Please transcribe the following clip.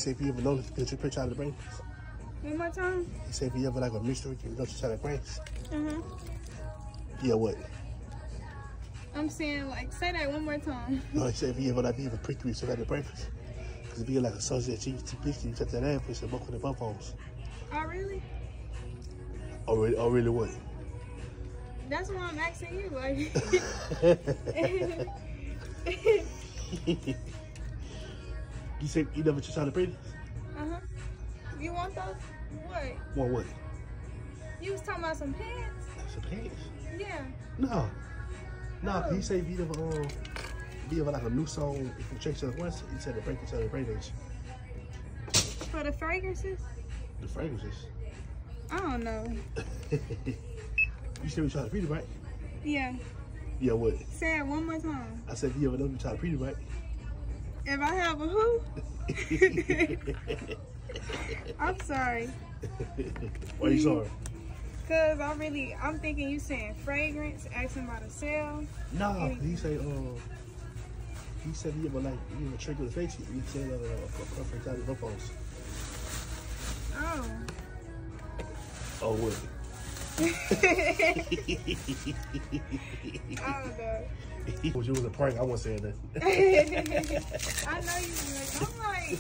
said if you ever noticed, get your picture out of the brain. One more time? He said if you ever like a mystery, you know, just out of the brains. Yeah, what? I'm saying, like, say that one more time. No, he said if you ever like, you ever prick you, out of the brains. Because if you get like a sausage cheese, too big, you touch that ass, it's a book on the bump holes. Oh, really? Oh, really what? That's why I'm asking you, like. You said you never touch out the brains? You want those? What? Want what? You was talking about some pants? Some pants? Yeah. No. No, Oh. he said if you ever like a new song, if you check it once, he said the break into the brains. For the fragrances? The fragrances. I don't know. You said we try to read it, right? Yeah. Yeah, what? Say it one more time. I said if you ever know we try to read it, right? If I have a who? I'm sorry. Why are you sorry? Cause I'm thinking you saying fragrance, asking about a sale. Nah, he said he ever like, you know, trick with the face, he said preference out of the post. Oh. Oh, what? Oh, no. If you was a prank, I wasn't saying that. I know you was like, I'm like.